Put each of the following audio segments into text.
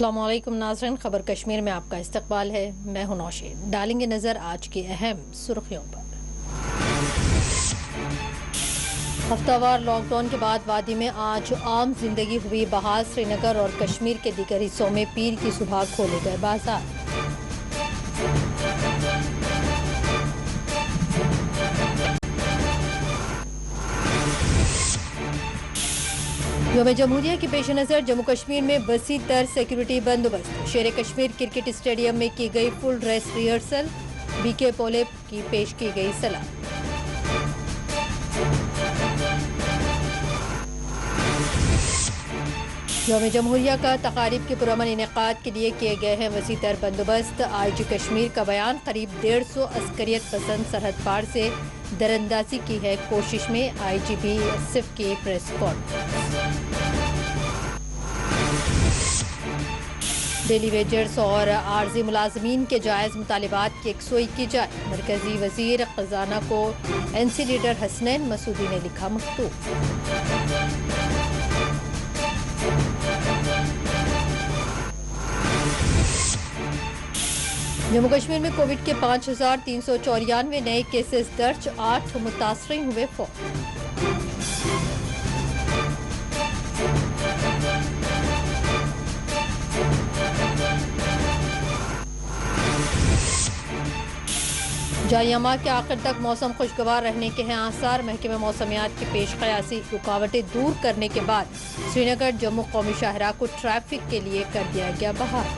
अस्सलामुअलैकुम नाज़रीन, खबर कश्मीर में आपका इस्तकबाल है। मैं हूं नौशीन। डालेंगे नजर आज की अहम सुर्खियों पर। हफ्तावार लॉकडाउन के बाद वादी में आज आम जिंदगी हुई बहाल। श्रीनगर और कश्मीर के दीगर हिस्सों में पीर की सुबह खोले गए बाजार। यौम जमहूरिया के पेश नज़र जम्मू कश्मीर में वसी तर सिक्योरिटी बंदोबस्त। शेर कश्मीर क्रिकेट स्टेडियम में की गई फुल ड्रेस रिहर्सल। बीके पोले की पेश की गई सलाह। यौम जमहूरिया का तकारीब के पुरअमन इनेकाद के लिए किए गए हैं वसी तर बंदोबस्त। IG कश्मीर का बयान, करीब 150 अस्करियत पसंद सरहद पार से दरअंदाजी की है कोशिश में। IGP की प्रेस कॉन्फ्रेंस। डेली वेजर्स और आर्जी मुलाजमीन के जायज़ मुतालिबात की यकसुई की जाए। मरकजी वजीर खजाना को NC लीडर हसनैन मसूदी ने लिखा मकतूब। जम्मू कश्मीर में कोविड के 5394 नए केसेस दर्ज। 8 मुतासरीन हुए फौत। जायमा के आखिर तक मौसम खुशगवार रहने के हैं आसार। महकमे मौसमियात की पेश कयासी रुकावटें दूर करने के बाद श्रीनगर जम्मू कौमी शाहरा को ट्रैफिक के लिए कर दिया गया बहाल।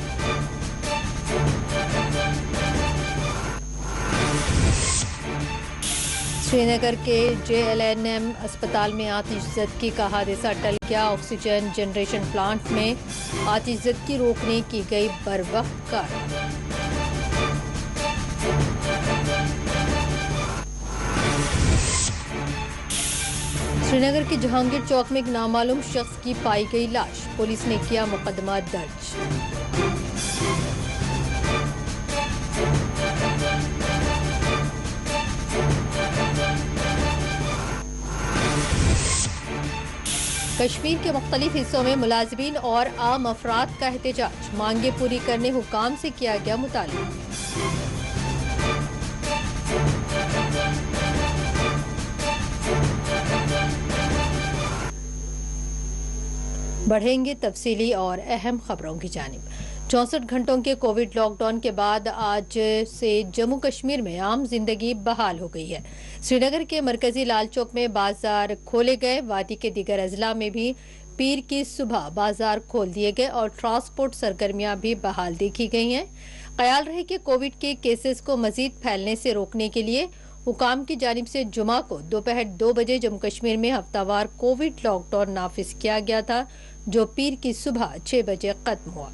श्रीनगर के JLNM अस्पताल में आतिशज़दगी का हादसा टल गया। ऑक्सीजन जनरेशन प्लांट में आतिशज़दगी रोकने की गई बरवक्त कार्रवाई। श्रीनगर के जहांगीर चौक में एक नामालूम शख्स की पाई गई लाश। पुलिस ने किया मुकदमा दर्ज। कश्मीर के मुख्तलिफ हिस्सों में मुलाजिमीन और आम अफराद का एहतजाज। मांगे पूरी करने हुकाम से किया गया मुतालबा। बढ़ेंगे तफसीली और अहम खबरों की जानिब। 64 घंटों के कोविड लॉकडाउन के बाद आज से जम्मू कश्मीर में आम जिंदगी बहाल हो गई है। श्रीनगर के मरकजी लाल चौक में बाजार खोले गए। वादी के दीगर अजला में भी पीर की सुबह बाजार खोल दिए गए और ट्रांसपोर्ट सरगर्मियां भी बहाल देखी गई हैं। ख्याल रहे कि कोविड के केसेस को मजीद फैलने से रोकने के लिए हुकाम की जानिब से जुमा को दोपहर 2 बजे जम्मू कश्मीर में हफ्तावार कोविड लॉकडाउन नाफिज किया गया था, जो पीर की सुबह 6 बजे खत्म हुआ।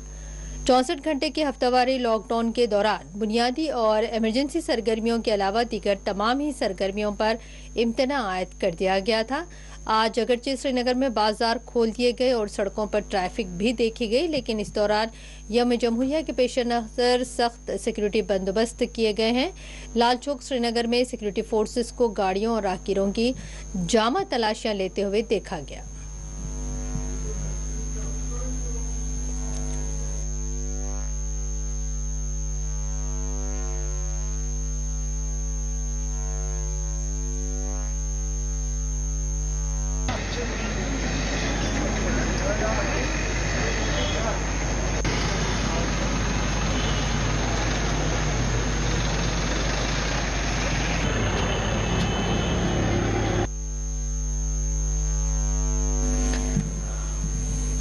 64 घंटे के हफ्तावारी लॉकडाउन के दौरान बुनियादी और इमरजेंसी सरगर्मियों के अलावा दीगर तमाम ही सरगर्मियों पर इम्तना आयद कर दिया गया था। आज अगरचे श्रीनगर में बाजार खोल दिए गए और सड़कों पर ट्रैफिक भी देखी गई, लेकिन इस दौरान यौम जमहूरिया के पेश नज़र सख्त सिक्योरिटी बंदोबस्त किए गए हैं। लाल चौक श्रीनगर में सिक्योरिटी फोर्सेस को गाड़ियों और राहगीरों की जामा तलाशियां लेते हुए देखा गया।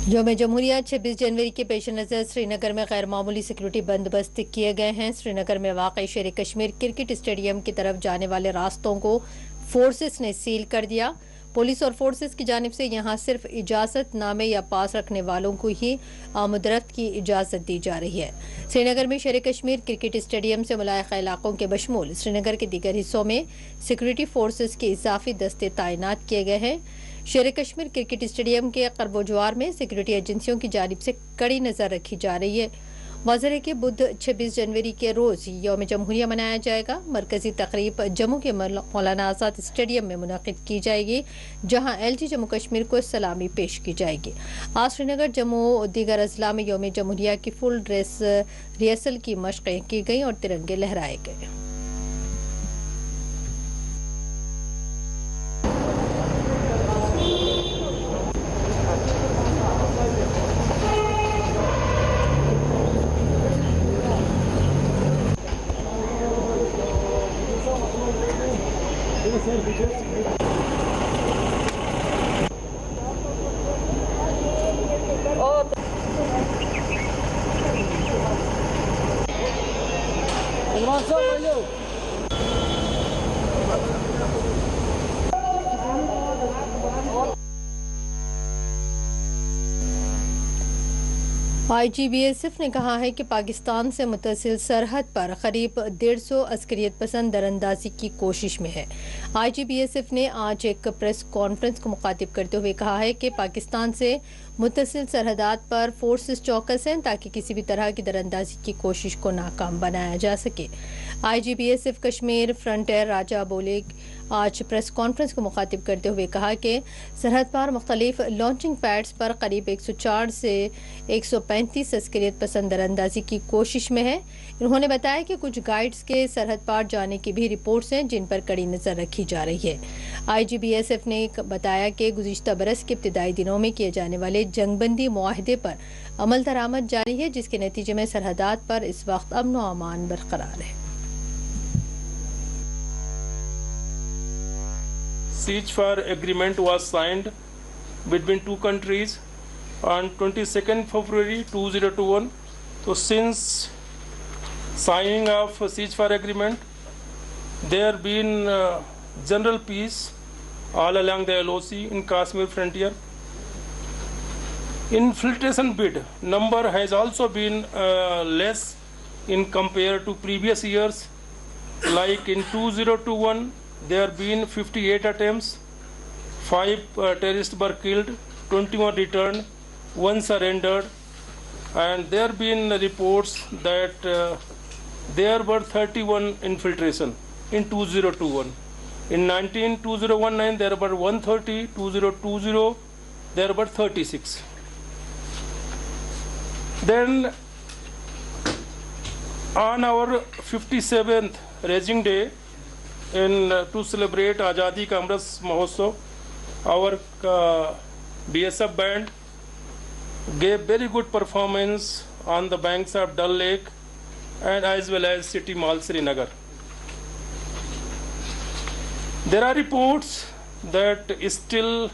यौम जमहूरिया 26 जनवरी के पेश नज़र श्रीनगर में गैर मामूली सिक्योरिटी बंदोबस्त किए गए हैं। श्रीनगर में वाक़ई शेर कश्मीर क्रिकेट स्टेडियम की तरफ जाने वाले रास्तों को फोर्सेस ने सील कर दिया। पुलिस और फोर्सेस की जानिब से यहाँ सिर्फ इजाज़त नामे या पास रखने वालों को ही आमदरफ्त की इजाज़त दी जा रही है। श्रीनगर में शेर कश्मीर क्रिकेट स्टेडियम से मुलाहिक़ इलाकों के बशमूल श्रीनगर के दीगर हिस्सों में सिक्योरिटी फोर्सेस के इजाफी दस्ते तैनात किए गए हैं। शेर कश्मीर क्रिकेट स्टेडियम के कर्बोजवार में सिक्योरिटी एजेंसियों की जानिब से कड़ी नज़र रखी जा रही है। वज़ारे के बुध 26 जनवरी के रोज़ यौम जमहूरिया मनाया जाएगा। मरकज़ी तकरीब जम्मू के मौलाना आज़ाद स्टेडियम में मुनक़िद की जाएगी, जहां LG जम्मू कश्मीर को सलामी पेश की जाएगी। आज श्रीनगर, जम्मू और दीगर अजला में यौम जमहूरिया की फुल ड्रेस रिहर्सल की मशक़ें की गईं और तिरंगे लहराए गए। IGBSF ने कहा है कि पाकिस्तान से मुत्तसिल सरहद पर करीब 150 अस्करियत पसंद दरअंदाजी की कोशिश में है। IGBSF ने आज एक प्रेस कॉन्फ्रेंस को मुखातिब करते हुए कहा है कि पाकिस्तान से मुत्तसिल सरहदात पर फोर्सेस चौकस हैं ताकि किसी भी तरह की दरअंदाजी की कोशिश को नाकाम बनाया जा सके। IGBSF कश्मीर फ्रंटियर राजा बोले आज प्रेस कॉन्फ्रेंस को मुखातिब करते हुए कहा कि सरहद पर मुख्तलिफ लॉन्चिंग पैड्स पर करीब 104 से 135 अस्करियत पसंद दरअंदाजी की कोशिश में है। उन्होंने बताया कि कुछ गाइड्स के सरहद पार जाने की भी रिपोर्ट्स हैं, जिन पर कड़ी नज़र रखी जा रही है। IGBSF ने बताया कि गुज़िश्ता बरस के इब्तिदाई दिनों में किए जाने वाले जंगबंदी मुआहदे पर अमल दरामद जारी है, जिसके नतीजे में सरहदात पर इस वक्त अमन व अमान बरकरार है। Ceasefire agreement was signed between two countries on 22nd February 2021. So since signing of ceasefire agreement, there been general peace all along the LOC in Kashmir frontier. Infiltration bid number has also been less in compared to previous years. Like in 2021, there have been 58 attempts, 5 terrorists were killed, 21 returned, 1 surrendered, and there have been reports that there were 31 infiltration in 2021. In 2019 there were 130, 2020 there were 36. Then on our 57th Rising Day, to celebrate Azadi Ka Amrit Mahotsav, our BSF band gave very good performance on the banks of Dal Lake and as well as City Mall Srinagar. There are reports that still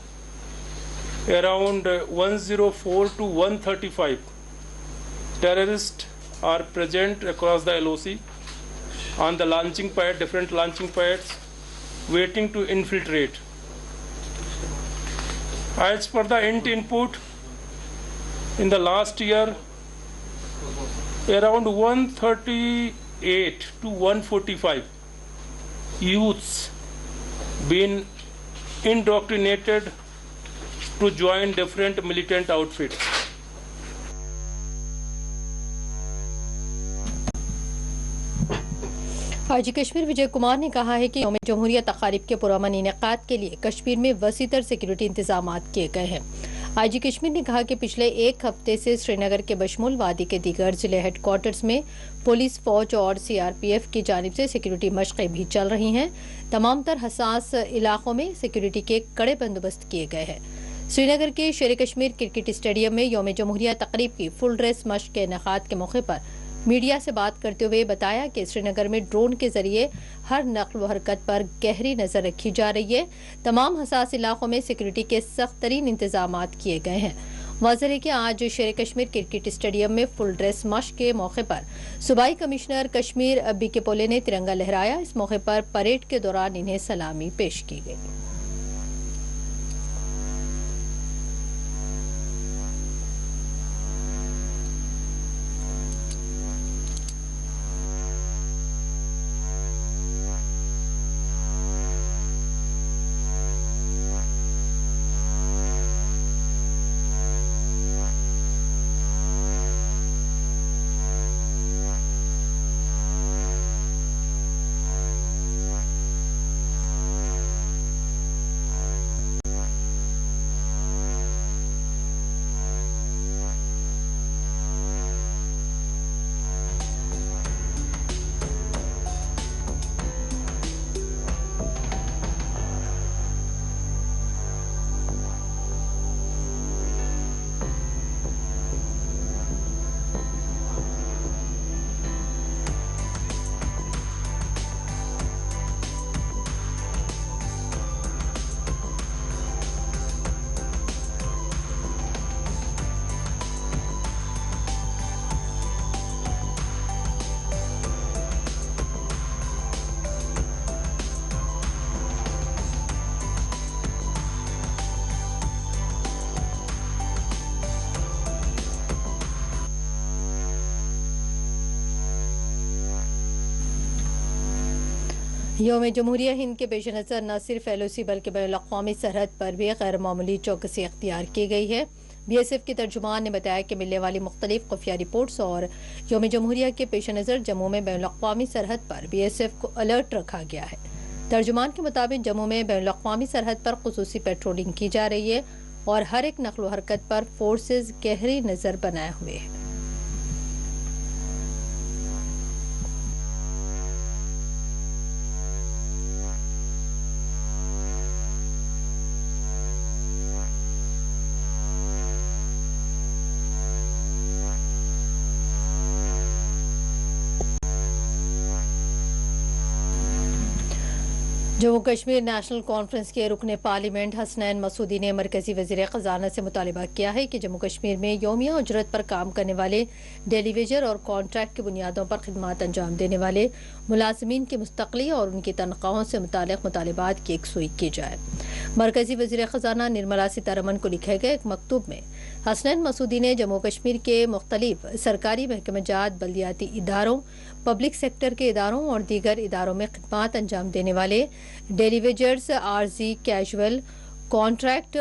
around 104 to 135 terrorists are present across the LOC on the launching pad, different launching pads, waiting to infiltrate. As per the input, in the last year, around 138 to 145 youths been indoctrinated to join different militant outfits. IG Kashmir Vijay Kumar ने कहा है कि यौम जमहूरिया तकारीब के पुरअमन इनेकाद के लिए कश्मीर में वसीतर security इंतजाम किए गए हैं। IG कश्मीर ने कहा कि पिछले एक हफ्ते से श्रीनगर के बशमुल वादी के दीगर जिले हेडक्वार्टर्स में पुलिस, फौज और CRPF की जानिब से सिक्योरिटी मशक़ें भी चल रही हैं। तमाम तर हसास इलाकों में सिक्योरिटी के कड़े बंदोबस्त किए गए हैं। श्रीनगर के शेर कश्मीर क्रिकेट स्टेडियम में यौम जमहूरिया तकरीब की फुल ड्रेस मशक़ के इनेकाद के मौके पर मीडिया से बात करते हुए बताया कि श्रीनगर में ड्रोन के जरिए हर नक्ल व हरकत पर गहरी नजर रखी जा रही है। तमाम हसास इलाकों में सिक्योरिटी के सख्त तरीन इंतजाम किए गए हैं। वाज़ेह है कि आज शेर कश्मीर क्रिकेट स्टेडियम में फुल ड्रेस मशक़ के मौके पर सूबाई कमिश्नर कश्मीर BK पोले ने तिरंगा लहराया। इस मौके पर परेड के दौरान इन्हें सलामी पेश की गई। यौम जमहूरिया हिंद के पेश नज़र न सिर्फ LOC बल्कि बैनुल-अक़वामी सरहद पर भी गैर मामूली चौकसी अख्तियार की गई है। BSF के तर्जुमान ने बताया कि मिलने वाली मुख्तलिफ खुफिया रिपोर्ट्स और यौम जमहूरिया के पेश नज़र जम्मू में बैनुल-अक़वामी सरहद पर BSF को अलर्ट रखा गया है। तर्जुमान के मुताबिक जम्मू में बैनुल-अक़वामी सरहद पर खुसूसी पेट्रोलिंग की जा रही है और हर एक नक़्ल व हरकत पर फोर्सेज गहरी नज़र बनाए हुए हैं। जम्मू कश्मीर नेशनल कॉन्फ्रेंस के रुकने पार्लियामेंट हसनैन मसूदी ने मरकजी वज़ीर ख़जाना से मुतालिबा किया है कि जम्मू कश्मीर में यौमिया उजरत पर काम करने वाले डेली वेजर और कॉन्ट्रैक्ट की बुनियादों पर खिदमात अंजाम देने वाले मुलाजमीन की मुस्तक़ली और उनकी तनख्वाहों से मुतालिक मुतालिबात की एकसुई की जाए। मरकजी वज़ीर ख़जाना निर्मला सीतारमन को लिखे गए एक मकतूब में हसनैन मसूदी ने जम्मू कश्मीर के मुख्तलिफ सरकारी महकमेजात, बल्दियाती इदारों, पब्लिक सेक्टर के इदारों और दीगर इदारों में खिदमात अंजाम देने वाले डेलीवेजर्स, आरजी, कैजुअल, कॉन्ट्रैक्ट,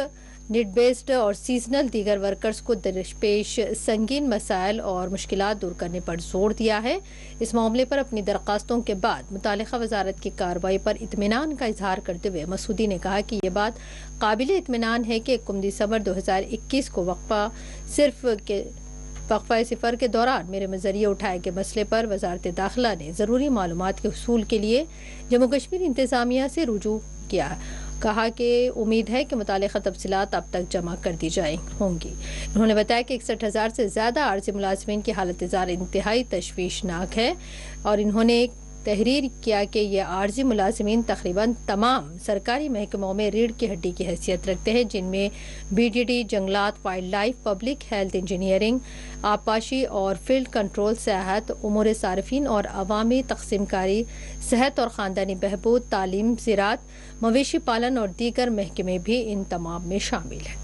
नीड बेस्ड और सीजनल दीगर वर्कर्स को दरपेश संगीन मसाइल और मुश्किलात दूर करने पर जोर दिया है। इस मामले पर अपनी दरख्वास्तों के बाद मुतालिका वजारत की कार्रवाई पर इत्मीनान का इजहार करते हुए मसूदी ने कहा कि ये बात काबिल इत्मीनान है कि 1 दिसंबर 2021 को वक्फा सिफर के दौरान मेरे नजरिए उठाए गए मसले पर वजारत दाखिला ने ज़रूरी मालूमात के हुसूल के लिए जम्मू कश्मीर इंतज़ामिया से रुजू किया। कहा कि उम्मीद है कि मुतालिका तफसीलात अब तक जमा कर दी जाए होंगी। उन्होंने बताया कि 61,000 से ज़्यादा आर्जी मुलाजमीन की हालत ज़ार इंतहाई तशवीशनाक है और इन्होंने तहरीर किया कि ये आर्जी मुलाजमीन तकरीबन तमाम सरकारी महकमों में रीढ़ की हड्डी की हैसियत रखते हैं, जिनमें BDD, जंगलात, wildlife, public health, engineering, आबपाशी और फील्ड कंट्रोल, सियाहत, उमूर सार्फिन और अवामी तकसीमकारी, सेहत और ख़ानदानी बहबूद, तालीम, ज़राअत, मवेशी पालन और दीगर महकमे भी इन तमाम में शामिल हैं।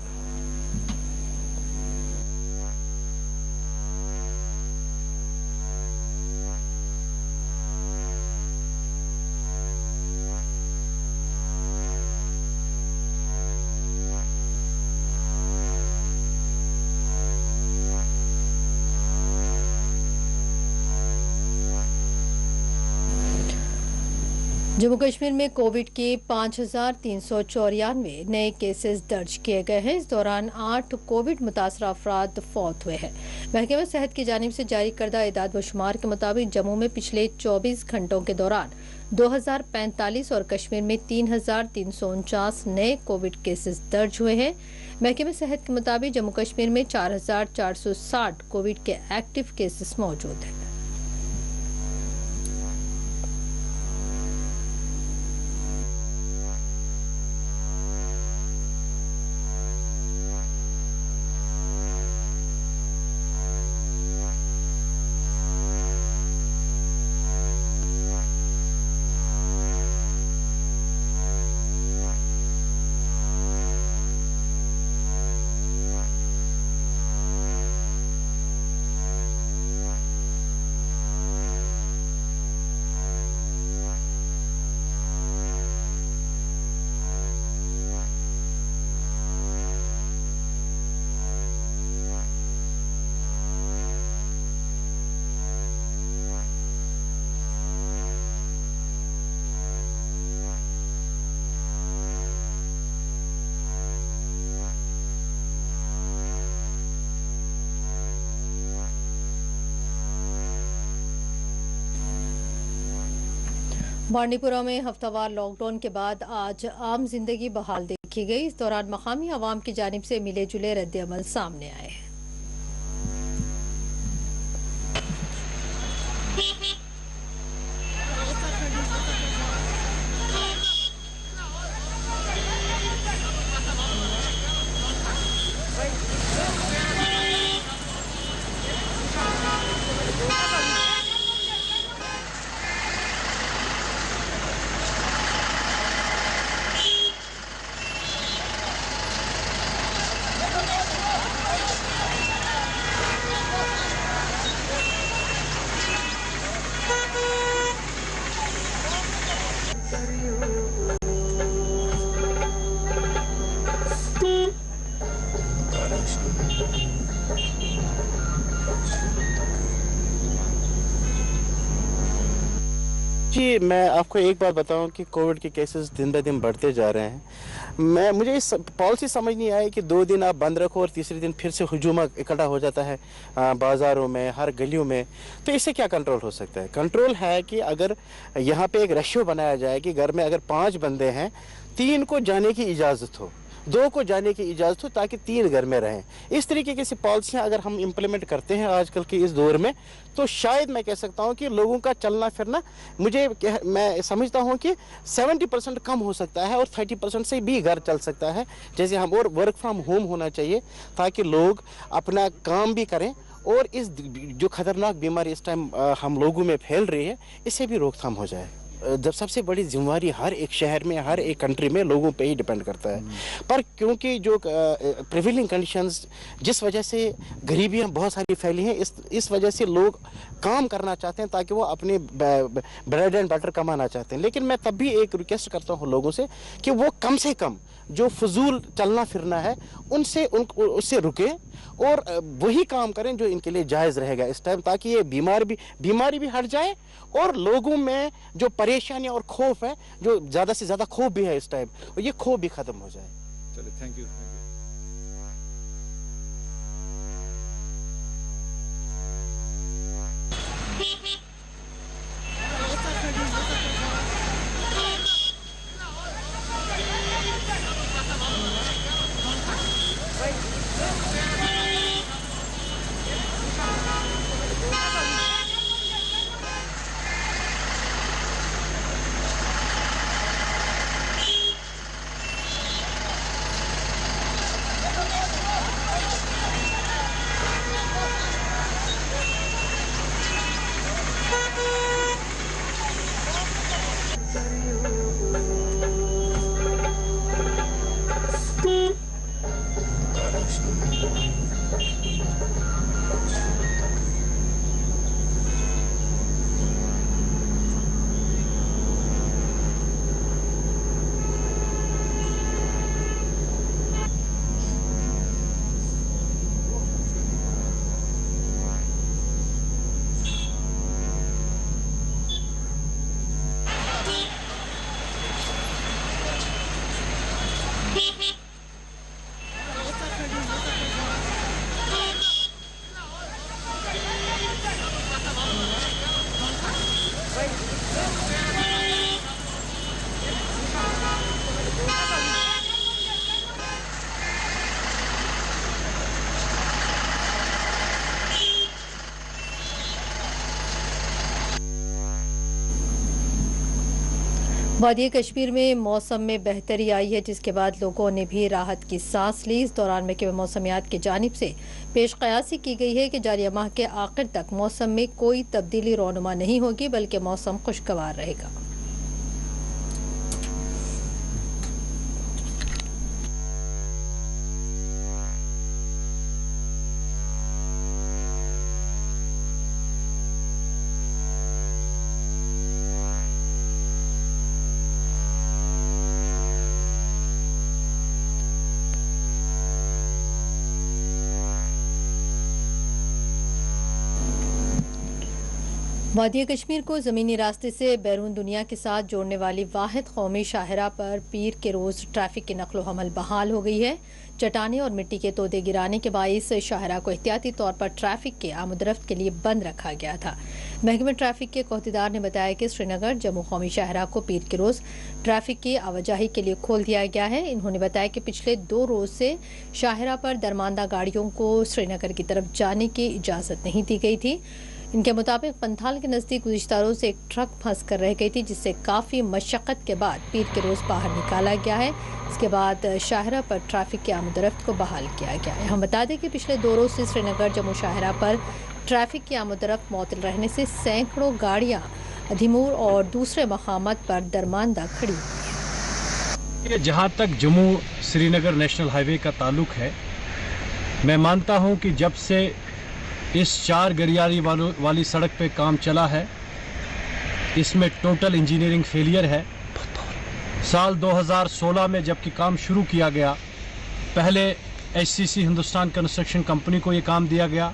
जम्मू कश्मीर में कोविड के 5,394 नए केसेस दर्ज किए गए हैं। इस दौरान 8 कोविड मुतासर अफराद फौत हुए हैं। महकमा सेहत की जानिब से जारी करदा इदाद व शुमार के मुताबिक जम्मू में पिछले 24 घंटों के दौरान 2045 और कश्मीर में 3,349 नए कोविड केसेस दर्ज हुए हैं। महकमा सेहत के मुताबिक जम्मू कश्मीर में 4,460 कोविड के एक्टिव केसेस मौजूद हैं। बांडीपुरा में हफ्तावार लॉकडाउन के बाद आज आम जिंदगी बहाल देखी गई। इस दौरान मकामी आवाम की जानिब से मिले जुले रद्द-ए-अमल सामने आए हैं। जी, मैं आपको एक बात बताऊं कि कोविड के केसेस दिन ब दिन बढ़ते जा रहे हैं। मुझे इस पॉलिसी समझ नहीं आई कि 2 दिन आप बंद रखो और तीसरे दिन फिर से हुजूम इकट्ठा हो जाता है बाज़ारों में, हर गलियों में। तो इससे क्या कंट्रोल हो सकता है? कंट्रोल है कि अगर यहाँ पे एक रेशियो बनाया जाए कि घर में अगर 5 बंदे हैं, 3 को जाने की इजाज़त हो, 2 को जाने की इजाज़त हो, ताकि 3 घर में रहें। इस तरीके की पॉलिसियाँ अगर हम इम्प्लीमेंट करते हैं आजकल के इस दौर में, तो शायद मैं कह सकता हूं कि लोगों का चलना फिरना, मैं समझता हूं कि 70% कम हो सकता है और 30% से भी घर चल सकता है। जैसे हम और वर्क फ्रॉम होम होना चाहिए ताकि लोग अपना काम भी करें और इस जो खतरनाक बीमारी इस टाइम हम लोगों में फैल रही है, इससे भी रोकथाम हो जाए। जब सबसे बड़ी जिम्मेवारी हर एक शहर में, हर एक कंट्री में लोगों पे ही डिपेंड करता है। पर क्योंकि जो प्रिवेलिंग कंडीशंस, जिस वजह से गरीबियां बहुत सारी फैली हैं, इस वजह से लोग काम करना चाहते हैं ताकि वो अपने ब्रेड एंड बटर कमाना चाहते हैं। लेकिन मैं तब भी एक रिक्वेस्ट करता हूँ लोगों से कि वो कम से कम जो फजूल चलना फिरना है उससे रुके और वही काम करें जो इनके लिए जायज़ रहेगा इस टाइम, ताकि ये बीमारी भी हट जाए और लोगों में जो परेशानी और खौफ है, जो ज़्यादा से ज़्यादा खौफ भी है इस टाइम, ये खौफ भी ख़त्म हो जाए। चलिए, थैंक यू। वादी कश्मीर में मौसम में बेहतरी आई है, जिसके बाद लोगों ने भी राहत की सांस ली। इस दौरान महकमे मौसमियात की जानिब से पेश कयासी की गई है कि जारी माह के आखिर तक मौसम में कोई तब्दीली रोनुमा नहीं होगी, बल्कि मौसम खुशगवार रहेगा। वादी कश्मीर को ज़मीनी रास्ते से बैरून दुनिया के साथ जोड़ने वाली वाहिद कौमी शाहरा पर पीर के रोज़ ट्रैफिक की नकलो हमल बहाल हो गई है। चट्टाने और मिट्टी के तोदे गिराने के बाइस शाहरा को एहतियाती तौर पर ट्रैफिक के आमदरफ्त के लिए बंद रखा गया था। महकमे ट्रैफिक के कोहतीदार ने बताया कि श्रीनगर जम्मू कौमी शाहरा को पीर के रोज़ ट्रैफिक की आवाजाही के लिए खोल दिया गया है। इन्होंने बताया कि पिछले 2 रोज़ से शाहरा पर दरमानदा गाड़ियों को श्रीनगर की तरफ जाने की इजाज़त नहीं दी गई थी। इनके मुताबिक पंथाल के नज़दीक गुज़िश्ता रोज़ एक ट्रक फंस कर रह गई थी, जिससे काफ़ी मशक्क़त के बाद पीर के रोज़ बाहर निकाला गया है। इसके बाद शाहरा पर ट्रैफिक के आमदरफ्त को बहाल किया गया है। हम बता दें कि पिछले 2 रोज़ से श्रीनगर जम्मू शाहरा पर ट्रैफिक की आमदरफ्त मअतल रहने से सैकड़ों गाड़ियाँ अधिमूर और दूसरे मकामात पर दरमानदा खड़ी हुई हैं। जहाँ तक जम्मू श्रीनगर नेशनल हाईवे का ताल्लुक है, मैं मानता हूँ कि जब से इस 4 गलियारी वाली सड़क पे काम चला है, इसमें टोटल इंजीनियरिंग फेलियर है। साल 2016 में जबकि काम शुरू किया गया, पहले HCC हिंदुस्तान कंस्ट्रक्शन कंपनी को ये काम दिया गया।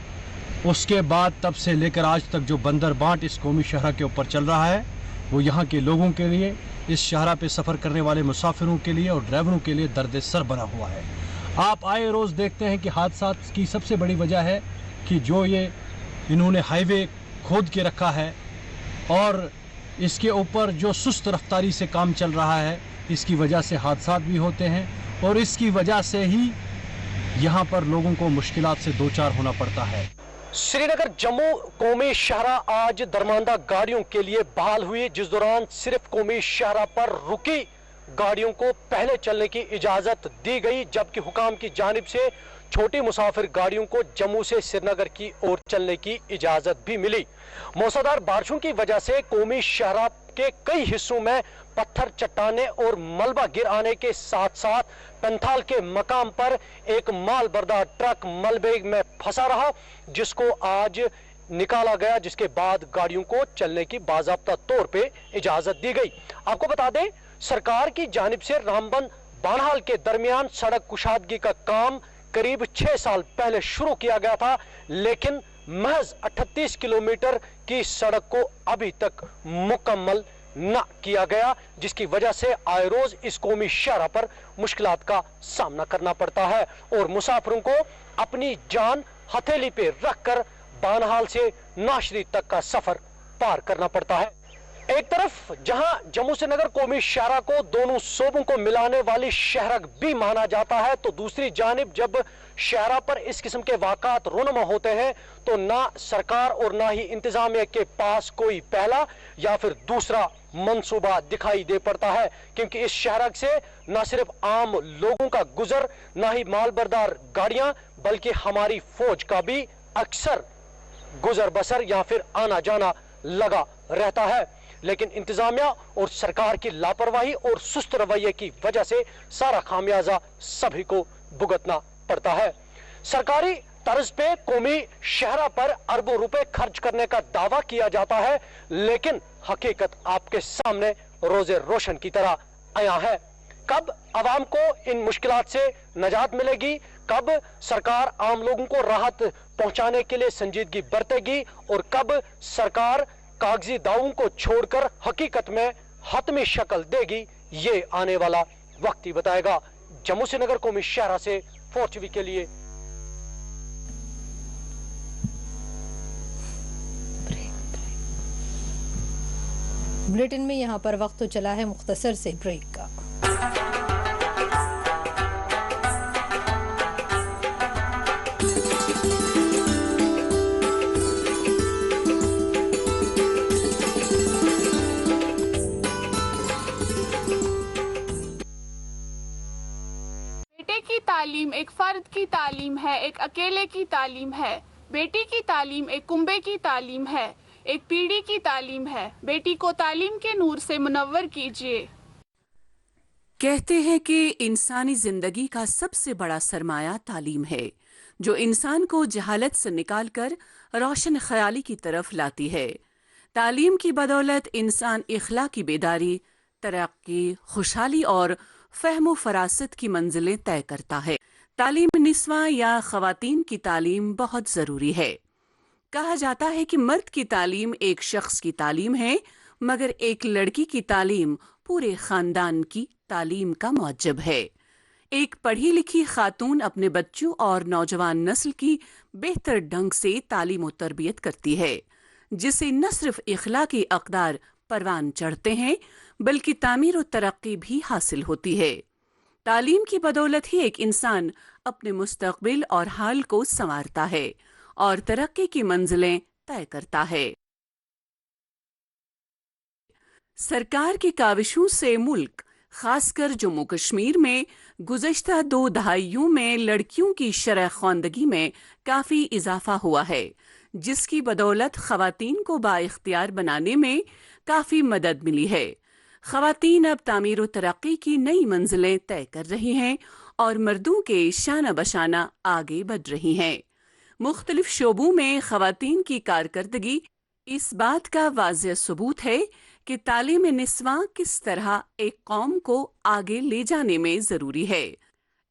उसके बाद तब से लेकर आज तक जो बंदरबांट इस कौमी शहर के ऊपर चल रहा है, वो यहाँ के लोगों के लिए, इस शाहरा पे सफ़र करने वाले मुसाफिरों के लिए और ड्राइवरों के लिए दर्द सर बना हुआ है। आप आए रोज़ देखते हैं कि हादसा की सबसे बड़ी वजह है कि जो ये इन्होंने हाईवे खोद के रखा है और इसके ऊपर जो सुस्त रफ्तारी से काम चल रहा है, इसकी वजह से हादसा भी होते हैं और इसकी वजह से ही यहाँ पर लोगों को मुश्किलात से दो चार होना पड़ता है। श्रीनगर जम्मू कौमी शाहरा आज दरमांदा गाड़ियों के लिए बहाल हुई, जिस दौरान सिर्फ कौमी शाहरा पर रुकी गाड़ियों को पहले चलने की इजाजत दी गई, जबकि हुकाम की जानिब से छोटी मुसाफिर गाड़ियों को जम्मू से श्रीनगर की ओर चलने की इजाजत भी मिली। मौसलाधार बारिशों की वजह से कौमी शाहरा के कई हिस्सों में पत्थर, चट्टाने और मलबा गिर आने के साथ साथ पंथाल के मकाम पर एक माल बरदार ट्रक मलबे में फंसा रहा, जिसको आज निकाला गया, जिसके बाद गाड़ियों को चलने की बाज़ाब्ता तौर पे इजाजत दी गई। आपको बता दें, सरकार की जानिब से रामबन बानहाल के दरमियान सड़क कुशादगी का काम करीब 6 साल पहले शुरू किया गया था, लेकिन महज 38 किलोमीटर की सड़क को अभी तक मुकम्मल न किया गया, जिसकी वजह से आए रोज इस कौमी शाहरा पर मुश्किलात का सामना करना पड़ता है और मुसाफिरों को अपनी जान हथेली पे रखकर बानहाल से नाशरी तक का सफर पार करना पड़ता है। एक तरफ जहां जम्मू श्रीनगर कौमी शाहरा को दोनों सूबों को मिलाने वाली शहरक भी माना जाता है, तो दूसरी जानिब जब शाहरा पर इस किस्म के वाक़ात रोनमा होते हैं तो ना सरकार और ना ही इंतजामिया के पास कोई पहला या फिर दूसरा मंसूबा दिखाई दे पड़ता है, क्योंकि इस शहरक से न सिर्फ आम लोगों का गुजर, ना ही मालबरदार गाड़ियां, बल्कि हमारी फौज का भी अक्सर गुजर बसर या फिर आना जाना लगा रहता है। लेकिन इंतजामिया और सरकार की लापरवाही और सुस्त रवैये की वजह से सारा खामियाजा सभी को भुगतना पड़ता है। सरकारी तर्ज पे कौमी शाहरा पर अरबों रुपए खर्च करने का दावा किया जाता है, लेकिन हकीकत आपके सामने रोजे रोशन की तरह आया है। कब आवाम को इन मुश्किलात से निजात मिलेगी, कब सरकार आम लोगों को राहत पहुंचाने के लिए संजीदगी बरतेगी और कब सरकार कागजी दावों को छोड़कर हकीकत में हतमी शक्ल देगी, ये आने वाला वक्त ही बताएगा। जम्मू श्रीनगर कौमी शाहरा से 4TV के लिए बुलेटिन में यहाँ पर वक्त तो चला है मुख्तसर से ब्रेक का। तालीम एक फर्द की तालीम है, एक अकेले की तालीम है। बेटी की तालीम एक कुंबे की तालीम है, एक पीढ़ी की तालीम है। बेटी को तालीम के नूर से मुनव्वर कीजिए। कहते हैं कि इंसानी जिंदगी का सबसे बड़ा सरमाया तालीम है, जो इंसान को जहालत से निकालकर रोशन ख्याली की तरफ लाती है। तालीम की बदौलत इंसान इखलाकी बेदारी, तरक्की, खुशहाली और फहमो फरासत की मंजिलें तय करता है। तालीम निस्वा या खवातीन की तालीम बहुत ज़रूरी है। कहा जाता है कि मर्द की तालीम एक शख्स की तालीम है, मगर एक लड़की की तालीम पूरे खानदान की तालीम का मौजब है। एक पढ़ी लिखी खातून अपने बच्चों और नौजवान नस्ल की बेहतर ढंग से तालीम और तरबियत करती है, जिसे न सिर्फ इखलाकी अक़दार परवान चढ़ते हैं, बल्कि तामीर और तरक्की भी हासिल होती है। तालीम की बदौलत ही एक इंसान अपने मुस्तक़बिल और हाल को संवारता है और तरक्की की मंजिलें तय करता है। सरकार की काविशों से मुल्क, खासकर जम्मू कश्मीर में गुज़श्ता 2 दहाइयों में लड़कियों की शरह ख़्वानदगी में काफ़ी इजाफा हुआ है, जिसकी बदौलत ख़वातीन को बाइख्तियार बनाने में काफ़ी मदद मिली है। ख़वातीन अब तामीर और तरक्की की नई मंजिलें तय कर रही हैं और मर्दों के शाना बशाना आगे बढ़ रही हैं। मुख्तलिफ शोबों में ख़वातीन की कारकर्दगी इस बात का वाज़ेह सबूत है कि तालीम निस्वा किस तरह एक कौम को आगे ले जाने में ज़रूरी है।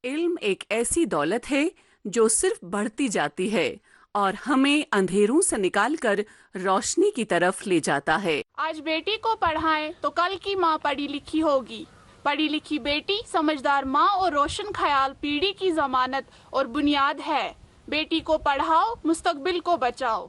इल्म एक ऐसी दौलत है जो सिर्फ बढ़ती जाती है और हमें अंधेरों से निकालकर रोशनी की तरफ ले जाता है। आज बेटी को पढ़ाएं तो कल की माँ पढ़ी लिखी होगी। पढ़ी लिखी बेटी, समझदार माँ और रोशन ख्याल पीढ़ी की जमानत और बुनियाद है। बेटी को पढ़ाओ, मुस्तकबिल को बचाओ।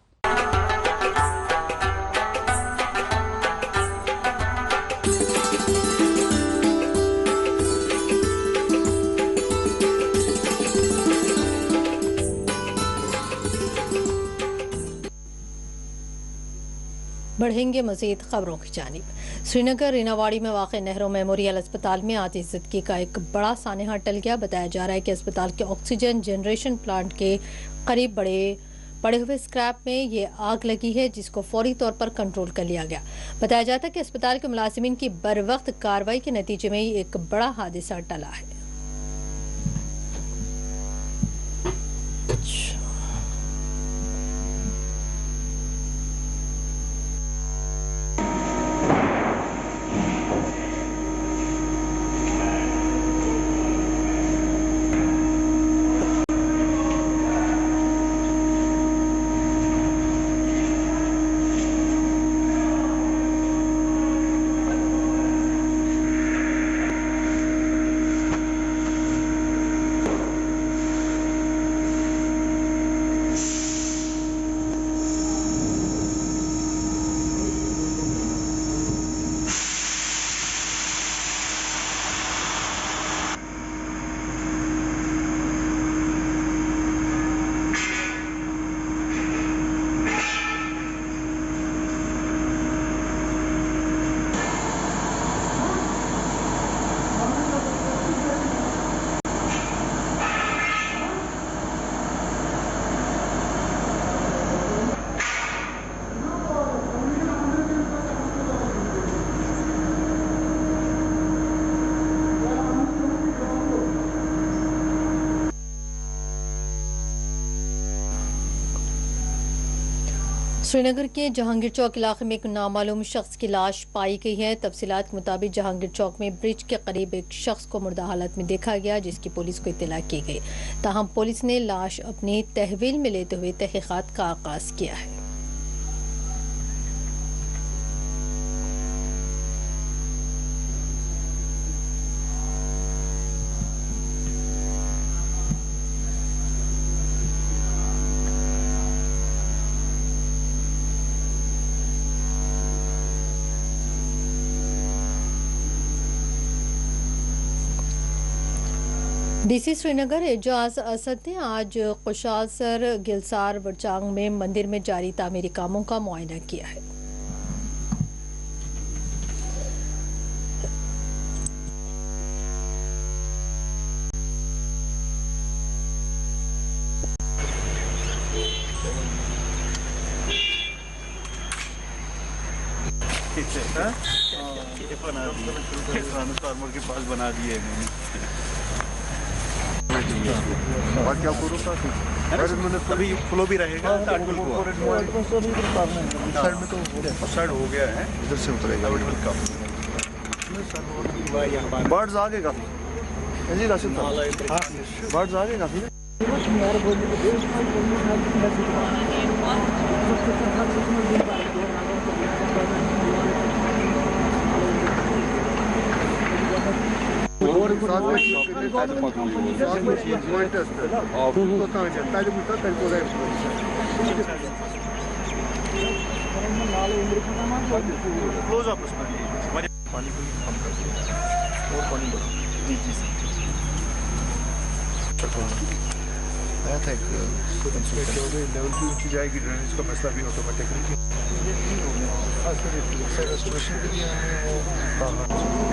बढ़ेंगे मजीद खबरों की जानिब। श्रीनगर रीनावाड़ी में वाक़ नेहरू मेमोरियल अस्पताल में आज इज्जतगी का एक बड़ा सानहा टल गया। बताया जा रहा है कि अस्पताल के ऑक्सीजन जनरेशन प्लांट के करीब पड़े हुए स्क्रैप में ये आग लगी है, जिसको फौरी तौर पर कंट्रोल कर लिया गया। बताया जाता है कि अस्पताल के मुलाजिमीन की बरवक्त कार्रवाई के नतीजे में एक बड़ा हादसा टला है। श्रीनगर के जहांगीर चौक इलाके में एक नामालूम शख्स की लाश पाई गई है। तफसीलात के मुताबिक जहांगीर चौक में ब्रिज के करीब एक शख्स को मुर्दा हालत में देखा गया, जिसकी पुलिस को इत्तला की गई। ताहम पुलिस ने लाश अपनी तहवील में लेते हुए तहकीकात का आगाज किया है। डीसी श्रीनगर एजाज असद ने आज कुशासर गिलसार वरचांग में मंदिर में जारी तामीरी कामों का मुआयना किया है। के पास बना दिए और क्या करूँ तभी फ्लो भी रहेगा। साइड हो गया है, इधर से उतरेगा। बर्ड्स आगे काफी जी राशिद बर्ड्स आगे काफी क्लोज अप उसमें पानी को कम कर दिया और पानी बढ़ा जी सर आया था लेवल की ऊंची जाएगी, ड्रेनेज का मसला भी ऑटोमेटिकली रेस्टोरेशन के लिए हमें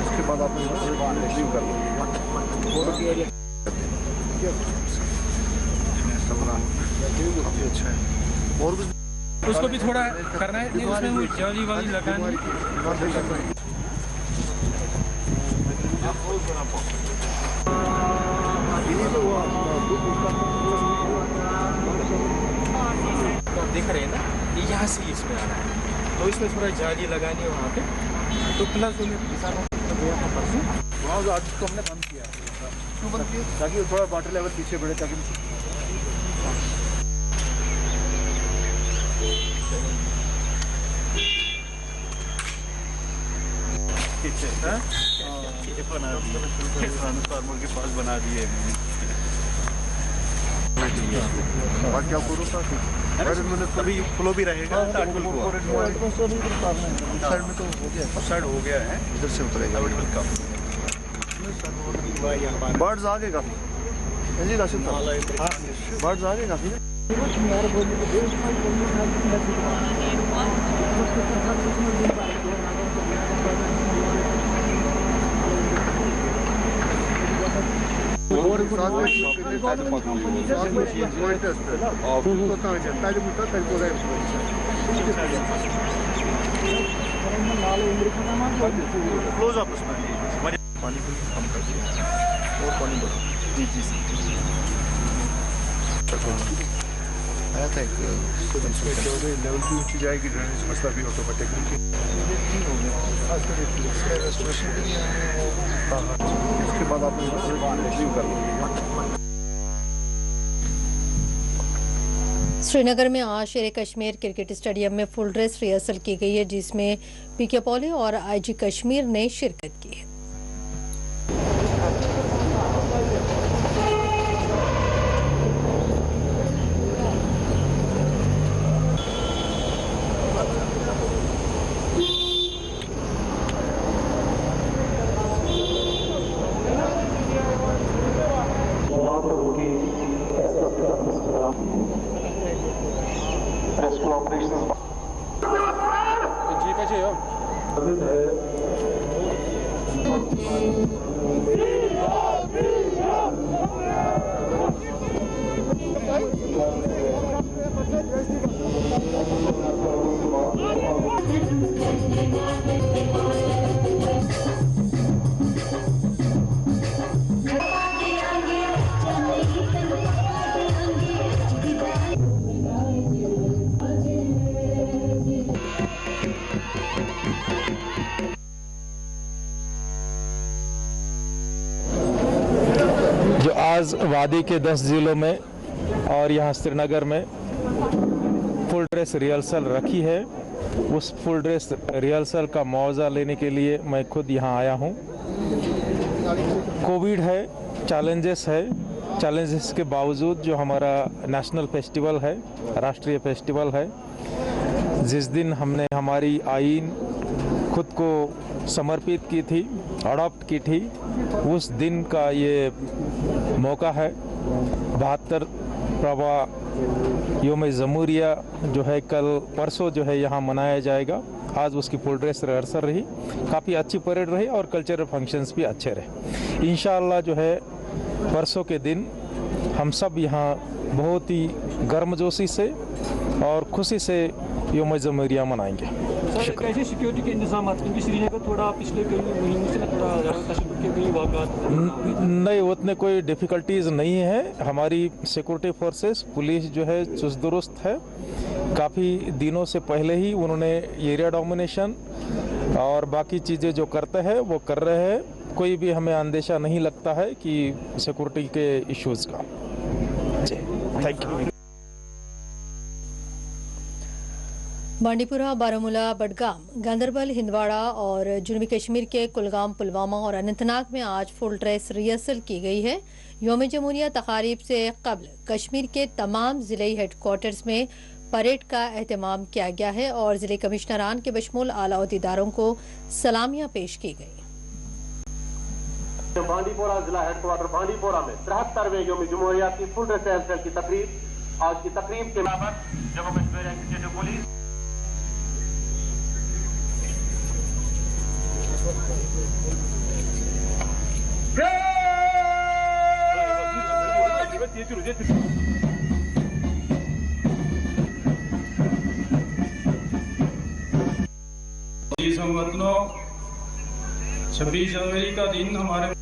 उसके बाद आप रिसीव कर लो काफ़ी अच्छा है। और उसको भी थोड़ा करना है, नहीं उसमें वो जाली वाली लगानी देख रहे हैं ना, ये यहाँ से इसमें आ रहा है, तो इसमें थोड़ा जाली लगानी है वहाँ पे। तो प्लस किसानों को गया था परसों, वहाँ आज को हमने बंद किया। क्यों बंद किया? ताकि थोड़ा वाटर लेवल पीछे बढ़े, ताकि ट्रांसफार्मर के पास बना दिए बाकी आप करो तभी फ्लो भी रहेगा। साइड में तो हो गया, साइड हो गया है, इधर से उतरेगा। बर्ड्स आ गए काफी जी राशिद साहब, बर्ड्स आ गए काफी। क्लोज आप उसमें पानी कम कर दिया और पानी बढ़ो। जी जी आया था एक लेवल की ऊंची जाएगी, ड्रेनेज मसला भी ऑटोमेटिकली रेस्टोरेशन के लिए इसके बाद आप रिव्यू कर लो। श्रीनगर में आज शेर कश्मीर क्रिकेट स्टेडियम में फुल ड्रेस रिहर्सल की गई है, जिसमें पीके पॉली और आईजी कश्मीर ने शिरकत की है। आज वादी के 10 जिलों में और यहाँ श्रीनगर में फुल ड्रेस रिहर्सल रखी है। उस फुल ड्रेस रिहर्सल का मुआवजा लेने के लिए मैं खुद यहाँ आया हूँ। कोविड है, चैलेंजेस है, चैलेंजेस के बावजूद जो हमारा नेशनल फेस्टिवल है, राष्ट्रीय फेस्टिवल है, जिस दिन हमने हमारी आईन खुद को समर्पित की थी, अडॉप्ट की थी, उस दिन का ये मौका है। 72वां योम जमहूरिया जो है कल परसों जो है यहाँ मनाया जाएगा। आज उसकी फुल ड्रेस रिहर्सल रही, काफ़ी अच्छी परेड रही और कल्चरल फंक्शंस भी अच्छे रहे। इंशाअल्लाह जो है परसों के दिन हम सब यहाँ बहुत ही गर्मजोशी से और खुशी से योम जमहूरिया मनाएंगे। कैसे सिक्योरिटी के इंतजाम, क्योंकि श्रीनगर थोड़ा पिछले कई महीनों से थोड़ा तशद्दुद के कई वाक़ात नहीं, उतने कोई डिफ़िकल्टीज नहीं है। हमारी सिक्योरिटी फोर्सेस, पुलिस जो है चुस्त दुरुस्त है। काफ़ी दिनों से पहले ही उन्होंने एरिया डोमिनेशन और बाकी चीज़ें जो करते हैं वो कर रहे हैं। कोई भी हमें अंदेशा नहीं लगता है कि सिक्योरिटी के इश्यूज़ का। Thank you. बांडीपुरा, बारामूला, बडगाम, गांदरबल, हिंदवाड़ा और जनूबी कश्मीर के कुलगाम, पुलवामा और अनंतनाग में आज फुल ड्रेस रिहर्सल की गई है। योम जमहूरिया तकारीब से कबल कश्मीर के तमाम जिले हेडक्वार्टर्स में परेड का एहतमाम किया गया है और जिले कमिश्नरान के बशमूल आला अहदेदारों को सलामियां पेश की गई। बांडीपोरा जिला हेडक्वार्टर बांडीपोरा में 73वें योम जमहूरिया की फुल ड्रेस रिहर्सल की तकरीब। आज की तकरीब के बाद जम्मू कश्मीर एक्जीक्यूटिव पुलिस हमवतनों 26 जनवरी का दिन हमारे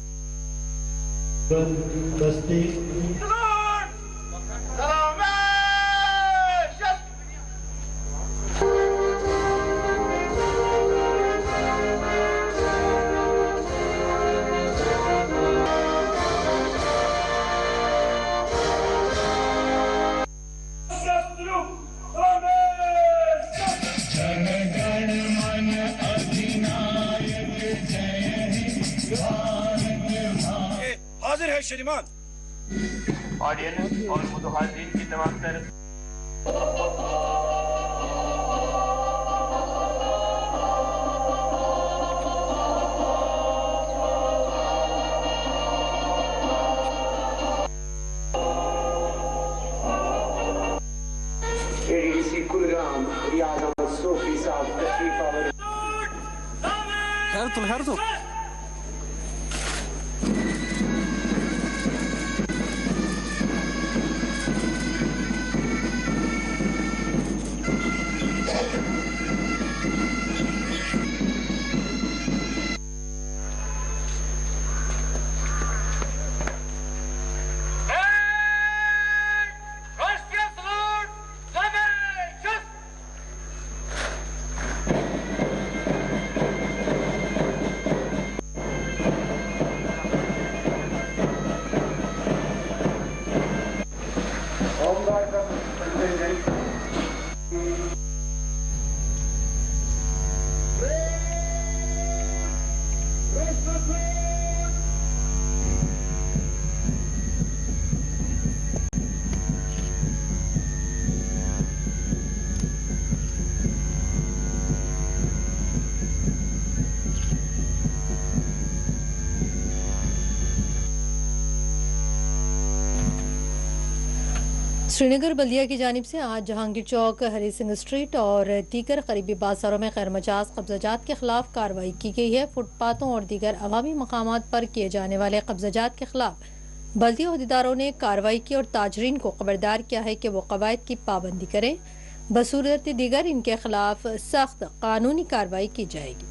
श्रीमान। ऑडियंस और मुतहाजिरीन की तमाम तरफ एडीसी कुलगाम रियाज अहमद सोफी साहब तशरीफ आवर। Hertul. श्रीनगर बल्दिया की जानिब से आज जहांगीर चौक, हरी सिंह स्ट्रीट और दीगर करीबी बाजारों में गैर मजाज कब्जाजात के खिलाफ कार्रवाई की गई है। फुटपाथों और दीगर अवामी मकामात पर किए जाने वाले कब्जाजात के खिलाफ बल्दिया अहदेदारों ने कार्रवाई की और ताजरीन को खबरदार किया है कि वो कवायद की पाबंदी करें। बसूरत दीगर इनके खिलाफ सख्त कानूनी कार्रवाई की जाएगी।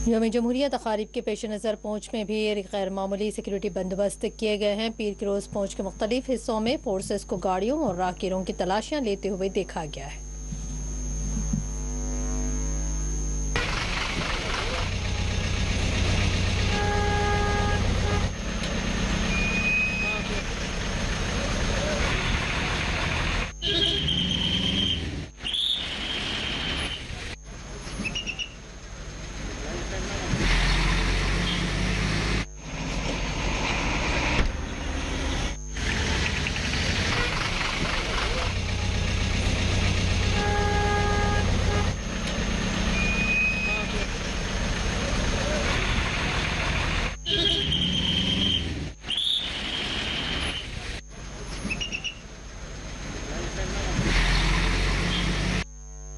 यौम जमहूरिया तकारीब के पेश नज़र पहुँच में भी गैर मामूली सिक्योरिटी बंदोबस्त किए गए हैं। पीर की रोज़ पहुँच के मुख्तलिफ हिस्सों में फोर्सेस को गाड़ियों और राहगीरों की तलाशियाँ लेते हुए देखा गया है।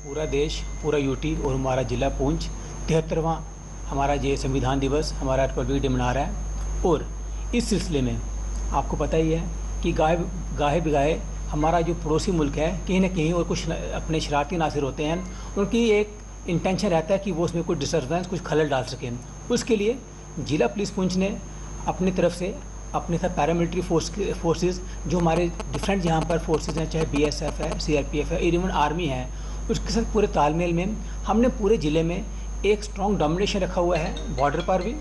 पूरा देश, पूरा यूटी और हमारा ज़िला पूंछ 73वां हमारा ये संविधान दिवस, हमारा रिपब्लिक डे मना रहा है। और इस सिलसिले में आपको पता ही है कि गाहे बिगाहे हमारा जो पड़ोसी मुल्क है कहीं ना कहीं और कुछ अपने शरारती नासिर होते हैं, उनकी एक इंटेंशन रहता है कि वो उसमें कुछ डिस्टर्बेंस, कुछ खलल डाल सकें। उसके लिए ज़िला पुलिस पूंछ ने अपनी तरफ से अपने साथ पैरामिलिट्री फोर्सेस जो हमारे डिफरेंट यहाँ पर फोर्सेस हैं, चाहे BSF है, CRPF है, इवन आर्मी है, उसके साथ पूरे तालमेल में हमने पूरे ज़िले में एक स्ट्रॉन्ग डोमिनेशन रखा हुआ है, बॉर्डर पर भी,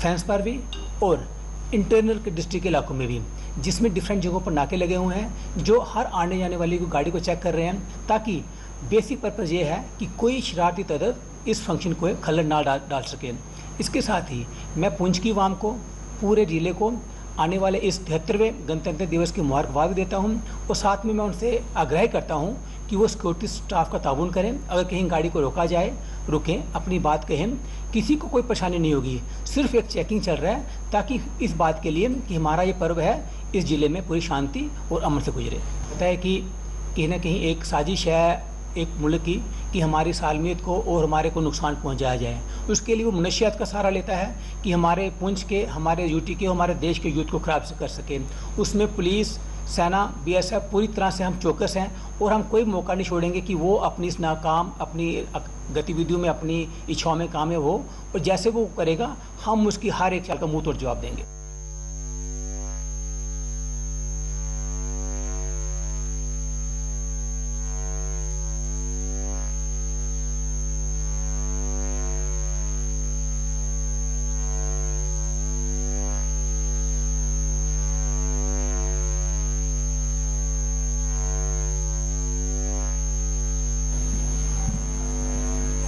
फेंस पर भी और इंटरनल के डिस्ट्रिक्ट के इलाकों में भी, जिसमें डिफरेंट जगहों पर नाके लगे हुए हैं जो हर आने जाने वाली गाड़ी को चेक कर रहे हैं, ताकि बेसिक पर्पज़ ये है कि कोई शरारती तत्व इस फंक्शन को खलल ना डाल सके। इसके साथ ही मैं पुंछ की आवाम को, पूरे ज़िले को आने वाले इस 73वें गणतंत्र दिवस की मुबारकबाद देता हूं और साथ में मैं उनसे आग्रह करता हूं कि वो सिक्योरिटी स्टाफ का ताउन करें। अगर कहीं गाड़ी को रोका जाए, रुकें, अपनी बात कहें, किसी को कोई परेशानी नहीं होगी। सिर्फ एक चेकिंग चल रहा है ताकि इस बात के लिए कि हमारा ये पर्व है, इस ज़िले में पूरी शांति और अमन से गुजरे। पता है कि कहीं ना कहीं एक साजिश है एक मुल्क की कि हमारी सालमियत को और हमारे को नुकसान पहुंचाया जाए। उसके लिए वो मनशियात का सहारा लेता है कि हमारे पुंछ के, हमारे यूटी के, हमारे देश के यूथ को खराब से कर सके। उसमें पुलिस, सेना, BSF पूरी तरह से हम चौकस हैं और हम कोई मौका नहीं छोड़ेंगे कि वो अपनी इस नाकाम, अपनी गतिविधियों में, अपनी इच्छाओं में कामयाब हो, और जैसे वो करेगा हम उसकी हर एक चाल का मुंह तोड़ जवाब देंगे।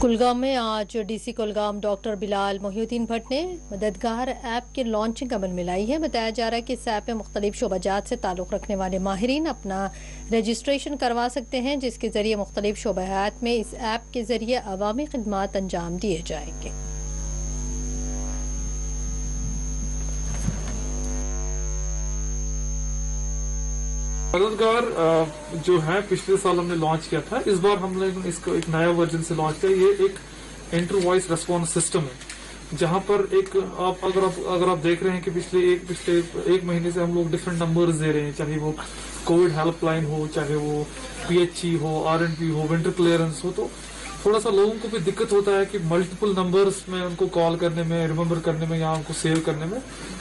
कुलगाम में आज DC कुलगाम डॉक्टर बिलाल मोहिउद्दीन भट्ट ने मददगार ऐप की लॉन्चिंग अमल में लाई है। बताया जा रहा है कि इस ऐप में मुख्तलिफ शोबाजात से ताल्लुक़ रखने वाले माहिरीन अपना रजिस्ट्रेशन करवा सकते हैं, जिसके ज़रिए मुख्तलिफ शोबाजात में इस ऐप के ज़रिए अवामी खिदमात अंजाम दिए जाएंगे। मददगार जो है पिछले साल हमने लॉन्च किया था, इस बार हमने इसको एक नया वर्जन से लॉन्च किया। ये एक इंटर वॉइस रिस्पॉन्स सिस्टम है, जहां पर एक अगर आप देख रहे हैं कि पिछले एक महीने से हम लोग डिफरेंट नंबर्स दे रहे हैं, चाहे वो कोविड हेल्पलाइन हो, चाहे वो PHE हो, RNP हो, विंटर क्लियरेंस हो, तो थोड़ा सा लोगों को भी दिक्कत होता है कि मल्टीपल नंबर्स में उनको कॉल करने में, रिमेम्बर करने में या उनको सेव करने में।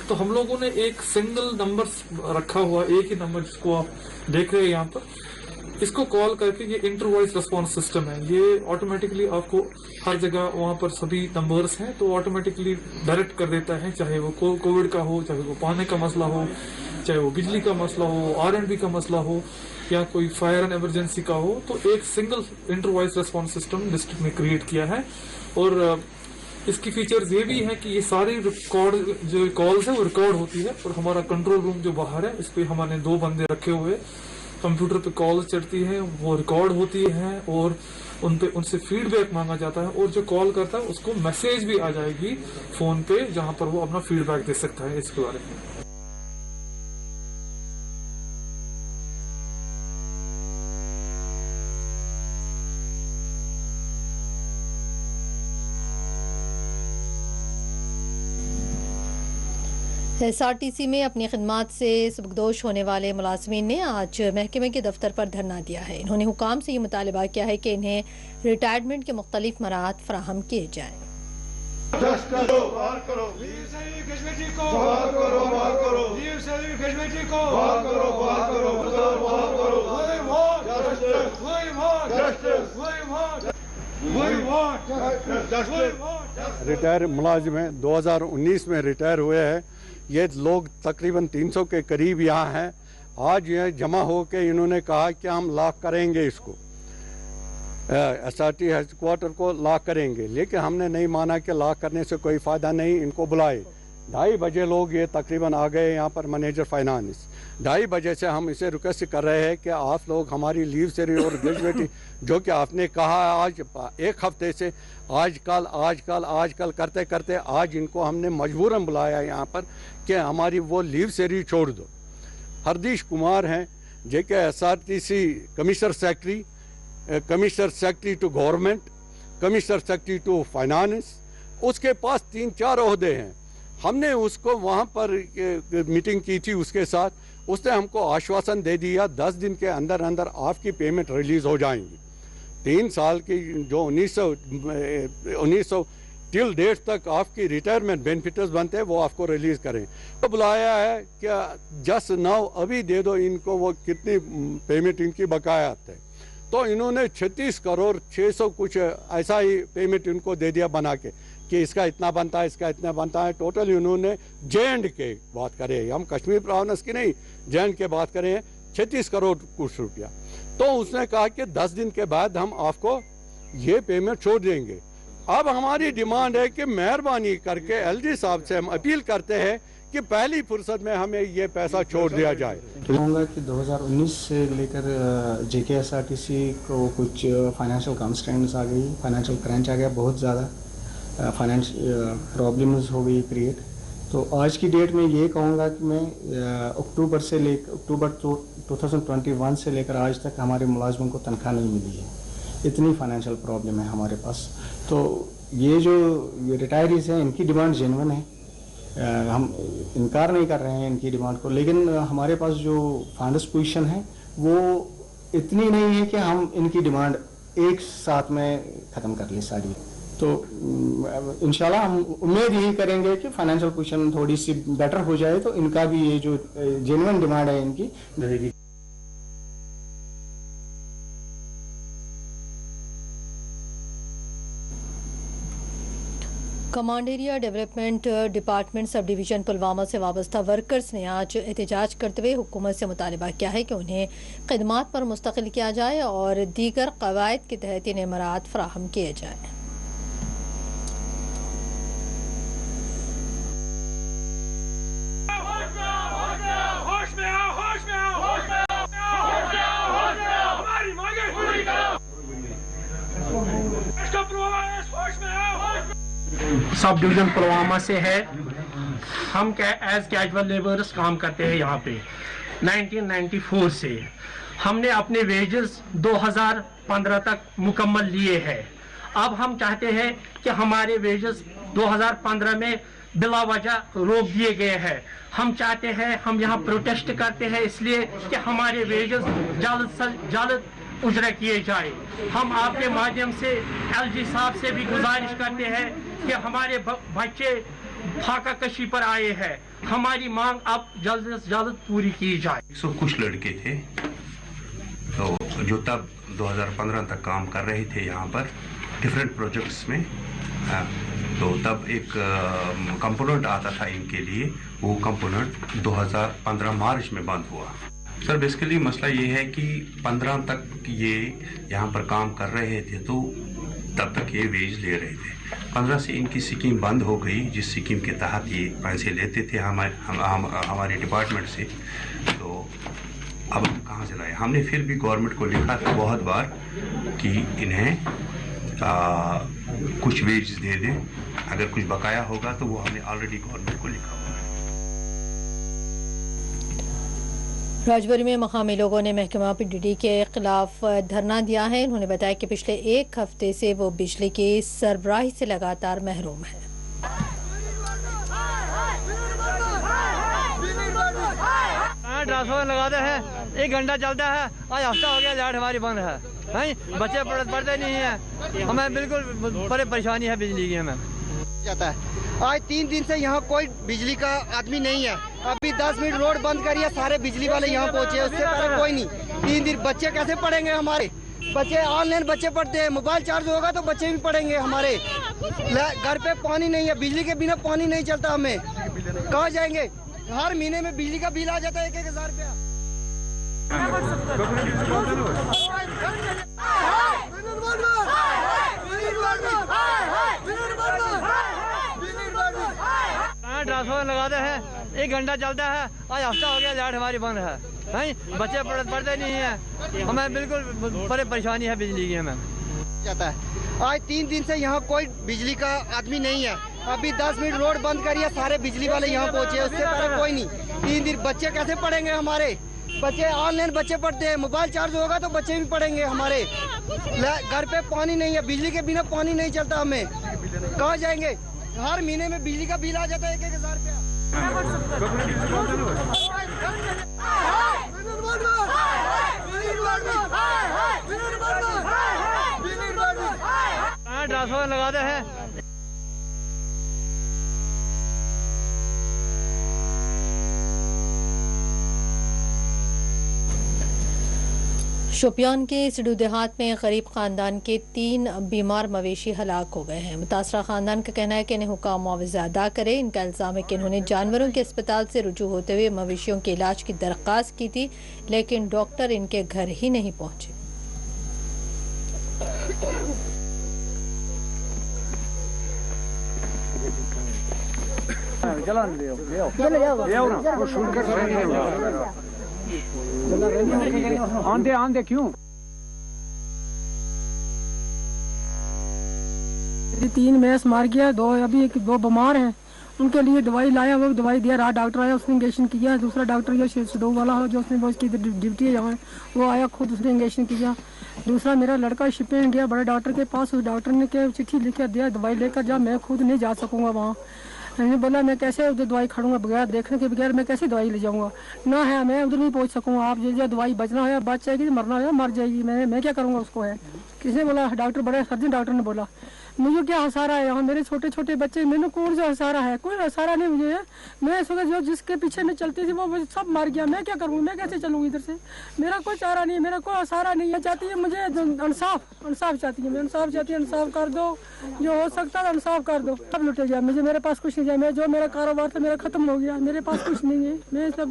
तो हम लोगों ने एक सिंगल नंबर रखा हुआ, एक ही नंबर जिसको आप देख रहे हैं यहाँ पर, इसको कॉल करके, ये इंटर वॉइस रिस्पॉन्स सिस्टम है, ये ऑटोमेटिकली आपको हर जगह वहाँ पर सभी नंबर्स हैं तो ऑटोमेटिकली डायरेक्ट कर देता है, चाहे वो कोविड का हो, चाहे वो पानी का मसला हो, चाहे वो बिजली का मसला हो, RNP का मसला हो, या कोई फायर एंड इमरजेंसी का हो। तो एक single inter voice response system district में क्रिएट किया है। और इसकी फीचर्स ये भी है कि ये सारी रिकॉर्ड जो कॉल्स है वो रिकॉर्ड होती है, और हमारा कंट्रोल रूम जो बाहर है, इस पे हमने 2 बंदे रखे हुए, कंप्यूटर पे कॉल चढ़ती है, वो रिकॉर्ड होती है और उनसे फीडबैक मांगा जाता है, और जो कॉल करता है उसको मैसेज भी आ जाएगी फोन पे, जहां पर वो अपना फीडबैक दे सकता है इसके बारे में। SRTC में अपनी खिदमात से सबकदोश होने वाले मुलाजमीन ने आज महकमे के दफ्तर पर धरना दिया है। इन्होंने हुकाम से ये मुतालबा किया है कि इन्हें रिटायरमेंट के मुख्तलिफ मराहत फराहम किए जाएँ। रिटायर मुलाजिम हैं, 2019 में रिटायर हुए हैं। ये लोग तकरीबन 300 के करीब यहाँ हैं। आज ये जमा हो के इन्होंने कहा कि हम लॉक करेंगे, इसको SRT हेडक्वार्टर को लॉक करेंगे, लेकिन हमने नहीं माना कि लॉक करने से कोई फ़ायदा नहीं, इनको बुलाए। 2:30 बजे लोग ये तकरीबन आ गए यहाँ पर, मैनेजर फाइनेंस। 2:30 बजे से हम इसे रिक्वेस्ट कर रहे हैं कि आप लोग हमारी लीव से और ग्रेजुएटी जो कि आपने कहा आज 1 हफ्ते से आजकल करते करते आज इनको हमने मजबूरन बुलाया यहाँ पर कि हमारी वो लीव से छोड़ दो। हरदीश कुमार हैं जो कि SRTC commissioner secretary to government, commissioner secretary to finance, उसके पास 3-4 ओहदे हैं। हमने उसको वहाँ पर मीटिंग की थी उसके साथ, उसने हमको आश्वासन दे दिया 10 दिन के अंदर अंदर आपकी पेमेंट रिलीज़ हो जाएंगी। 3 साल की जो टिल डेट तक आपकी रिटायरमेंट बेनिफिट्स बनते हैं वो आपको रिलीज करें। तो बुलाया है क्या जस्ट नाउ अभी दे दो इनको, वो कितनी पेमेंट इनकी बकाया है। तो इन्होंने 36 करोड़ 600 कुछ ऐसा ही पेमेंट इनको दे दिया बना के कि इसका इतना बनता है, इसका इतना बनता है। टोटल इन्होंने जे.एंड के बात करें, हम कश्मीर प्रोविंस की नहीं, जे.एंड के बात करें 36 करोड़ कुछ रुपया। तो उसने कहा कि 10 दिन के बाद हम आपको ये पेमेंट छोड़ देंगे। अब हमारी डिमांड है कि मेहरबानी करके एलजी साहब से हम अपील करते हैं कि पहली फुर्सत में हमें ये पैसा छोड़ दिया जाए। कहूँगा कि 2019 से लेकर JKSRTC को कुछ फाइनेंशियल कंस्ट्रेंट्स आ गई, फाइनेंशियल क्रंच आ गया, बहुत ज़्यादा फाइनेंस प्रॉब्लम्स हो गई क्रिएट। तो आज की डेट में ये कहूँगा कि मैं अक्टूबर 2021 से लेकर आज तक हमारे मुलाजमों को तनख्वाह नहीं मिली है, इतनी फाइनेंशियल प्रॉब्लम है हमारे पास। तो ये जो रिटायरीज हैं इनकी डिमांड जेन्युइन है, हम इनकार नहीं कर रहे हैं इनकी डिमांड को, लेकिन हमारे पास जो फाइनेंस पोजीशन है वो इतनी नहीं है कि हम इनकी डिमांड एक साथ में ख़त्म कर ले सारी। तो इंशाल्लाह हम उम्मीद यही करेंगे कि फाइनेंशियल पोजीशन थोड़ी सी बेटर हो जाए तो इनका भी ये जो जेन्युइन डिमांड है इनकी रहेगी। Command area development department sub division Pulwama से वाबस्ता वर्कर्स ने आज एहतजाज करते हुए हुकूमत से मुतालबा किया है कि उन्हें खिदमात पर मुस्तकिल किया जाए और दीगर कवायद के तहत इन्हें मराहत फराहम किए जाए। सब डिवीजन पुलवामा से है। हम एज कैजुअल लेबरर्स काम करते हैं यहाँ पे 1994 से। हमने अपने वेजेस 2015 तक मुकम्मल लिए हैं। अब हम चाहते हैं कि हमारे वेजेस 2015 में बिला वजह रोक दिए गए हैं। हम चाहते हैं, हम यहाँ प्रोटेस्ट करते हैं इसलिए कि हमारे वेजेस जल्द से जल्द उजरा किए जाए। हम आपके माध्यम से एलजी साहब से भी गुजारिश करते हैं कि हमारे बच्चे फाका कशी पर आए हैं, हमारी मांग अब जल्द से जल्द पूरी की जाए। 100 कुछ लड़के थे तो जो तब 2015 तक काम कर रहे थे यहाँ पर डिफरेंट प्रोजेक्ट्स में। तो तब एक कंपोनेंट आता था इनके लिए, वो कंपोनेंट 2015 मार्च में बंद हुआ। सर बेसिकली मसला ये है कि 15 तक ये यहाँ पर काम कर रहे थे तो तब तक ये वेज ले रहे थे। 15 से इनकी स्कीम बंद हो गई, जिस स्कीम के तहत ये पैसे लेते थे हमारे डिपार्टमेंट से। तो अब हम कहाँ से लाए? हमने फिर भी गवर्नमेंट को लिखा था बहुत बार कि इन्हें कुछ वेज दे दें, अगर कुछ बकाया होगा तो वो हमने ऑलरेडी गवर्नमेंट को लिखा हुआ है। राजौरी में मकामी लोगों ने महकमा पीडीडी के खिलाफ धरना दिया है। उन्होंने बताया कि पिछले एक हफ्ते से वो बिजली की सरबराही से लगातार महरूम है। ट्रांसफार्मर लगाते हैं, 1 घंटा चलता है, आज हफ्ता हो गया लाइट हमारी बंद है। बच्चे पढ़ते नहीं है, हमें बिल्कुल बड़ी परेशानी है बिजली की। हमें जाता है आज 3 दिन से यहाँ कोई बिजली का आदमी नहीं है। अभी 10 मिनट रोड बंद करिए, सारे बिजली वाले यहाँ पहुँचे, उससे पहले कोई नहीं। 3 दिन बच्चे कैसे पढ़ेंगे? हमारे बच्चे ऑनलाइन बच्चे पढ़ते हैं, मोबाइल चार्ज होगा तो बच्चे भी पढ़ेंगे हमारे। घर पे पानी नहीं है, बिजली के बिना पानी नहीं चलता। हमें कहाँ जाएंगे? हर महीने में बिजली का बिल आ जाता है 1,000 रुपया। ट्रांसफार्मर लगाते हैं, 1 घंटा चलता है, आज हफ्ता हो गया लाइट हमारी बंद है। बच्चे पढ़ते नहीं है, हमें बिल्कुल बड़ी परेशानी है बिजली की। हमें जाता है आज 3 दिन से यहाँ कोई बिजली का आदमी नहीं है। अभी 10 मिनट रोड बंद करिए, सारे बिजली वाले यहाँ पहुँचे, उससे पहले कोई नहीं। 3 दिन बच्चे कैसे पढ़ेंगे? हमारे बच्चे ऑनलाइन बच्चे पढ़ते हैं, मोबाइल चार्ज होगा तो बच्चे भी पढ़ेंगे हमारे। घर पे पानी नहीं है, बिजली के बिना पानी नहीं चलता। हमें कहाँ जाएंगे? हर महीने में बिजली का बिल आ जाता है 1,000 रुपया। ट्रांसफार्मर लगाते हैं, शोपियान के सिडू देहात में गरीब खानदान के 3 बीमार मवेशी हलाक हो गए हैं। मुतासरा खानदान का कहना है कि इन्हें हुक्म मुआवजा अदा करे। इनका इल्ज़ाम है कि इन्होंने जानवरों के अस्पताल से रुजू होते हुए मवेशियों के इलाज की दरख्वास्त की थी, लेकिन डॉक्टर इनके घर ही नहीं पहुंचे। आंदे क्यों? 3 भैंस मार गया, 2 बीमार हैं, उनके लिए दवाई लाया, वो दवाई दिया, रात डॉक्टर आया, उसने इंजेक्शन किया। दूसरा डॉक्टर ये सिडो वाला है जो उसने उसकी ड्यूटी है यहाँ, वो आया खुद, उसने इंजेक्शन किया। दूसरा मेरा लड़का शिपिंग गया बड़े डॉक्टर के पास, उस डॉक्टर ने क्या चिट्ठी लिख कर दिया, दवाई लेकर जा, मैं खुद नहीं जा सकूँगा वहाँ। मैंने बोला मैं कैसे उधर दवाई खड़ूंगा, बगैर देखने के बगैर मैं कैसे दवाई ले जाऊंगा, ना है मैं उधर नहीं पहुंच सकूंगा। आप जो दवाई बचना है बच जाएगी, मरना है मर जाएगी, मैं क्या करूंगा उसको है। किसने बोला? डॉक्टर, बड़े सर्जन डॉक्टर ने बोला। मुझे क्या हसारा है यहाँ, मेरे छोटे छोटे बच्चे, मैंने कौन सा हसारा है? कोई हसारा नहीं मुझे है। मैं सोचा जो जिसके पीछे मैं चलती थी वो सब मर गया, मैं क्या करूँ, मैं कैसे चलूँगी इधर से? मेरा कोई चारा नहीं, मेरा कोई हसारा नहीं है। चाहती है मुझे इंसाफ चाहती है, मैं इंसाफ चाहती हूँ, इंसाफ कर दो, जो हो सकता है इंसाफ कर दो। सब लुटे गया मुझे, मेरे पास कुछ नहीं है, मैं जो मेरा कारोबार था मेरा खत्म हो गया, मेरे पास कुछ नहीं है। मैं सब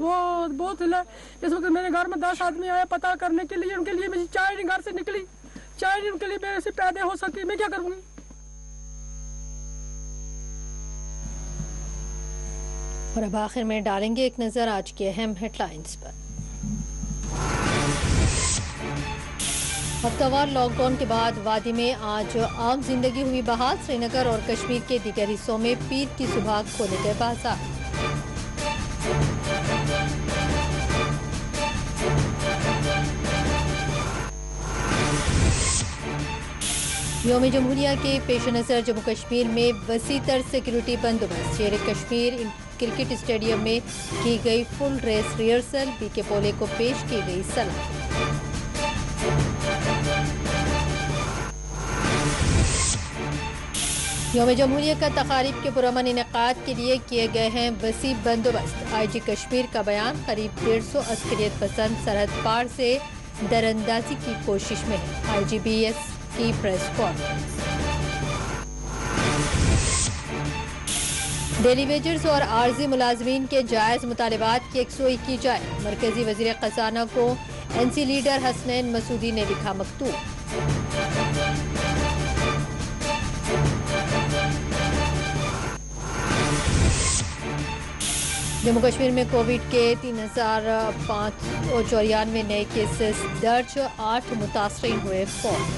बहुत हिला। इस वक्त मेरे घर में 10 आदमी आए पता करने के लिए, उनके लिए मेरी चाय नहीं घर से निकली, चाय नहीं उनके लिए मेरे से पैदा हो सकी, मैं क्या करूँगी? और अब आखिर में डालेंगे एक नजर आज के अहम हेडलाइंस पर। हफ्तावार लॉकडाउन के बाद वादी में आज आम जिंदगी हुई बहाल। श्रीनगर और कश्मीर के दीगर हिस्सों में पीर की सुबह खोले गए बाजार। यौम जमहूरिया के पेश नज़र जम्मू कश्मीर में वसी तर सिक्योरिटी बंदोबस्त। शेर कश्मीर क्रिकेट स्टेडियम में की गई फुल रेस रिहर्सल। बीके पोले को पेश की गई सलाह। यौम जमहूरिया का तकारीब के पुरअमन इनेकाद के लिए किए गए हैं वसी बंदोबस्त। IG कश्मीर का बयान, करीब 150 अस्करियत पसंद सरहद पार से दरअंदाजी की कोशिश में है। IGBS की प्रेस कॉन्फ्रेंस। डेली वेजर्स और आर्जी मुलाजमीन के जायज़ मुतालबात की 101 की जाए। मरकजी वज़ीर ख़ज़ाना को NC लीडर हसनैन मसूदी ने लिखा मकतूब। जम्मू कश्मीर में कोविड के 3594 नए केसेस दर्ज, 8 मुतासरीन हुए फौत।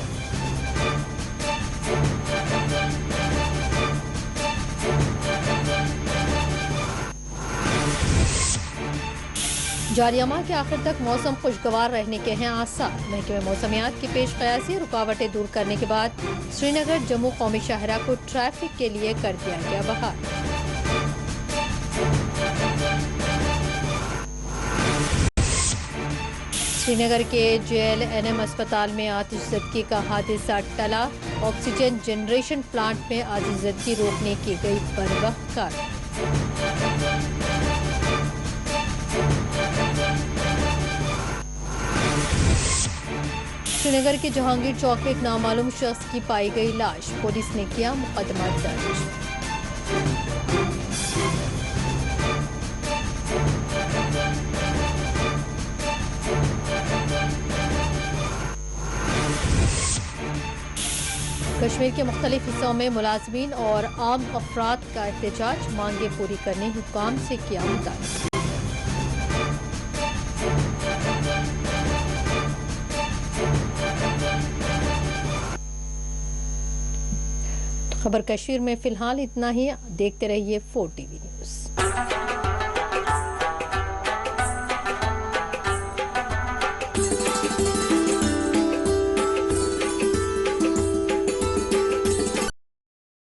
जारी माह के आखिर तक मौसम खुशगवार रहने के हैं आसार। महकमे मौसमियात की पेश कयासी रुकावटें दूर करने के बाद श्रीनगर जम्मू कौमी शाहरा को ट्रैफिक के लिए कर दिया गया बहाल। श्रीनगर के JLNM अस्पताल में आतिशज़दगी का हादसा टला। ऑक्सीजन जनरेशन प्लांट में आतिशज़दगी रोकने की गई बरवक्त कार्रवाई। श्रीनगर के जहांगीर चौक में एक नामालूम शख्स की पाई गई लाश। पुलिस ने किया मुकदमा दर्ज। कश्मीर के मुख्तलिफ हिस्सों में मुलाजमीन और आम अफराद का एहतजाज। मांगे पूरी करने हुकाम से किया मुताबिक। खबर कश्मीर में फिलहाल इतना ही। देखते रहिए 4 TV न्यूज़।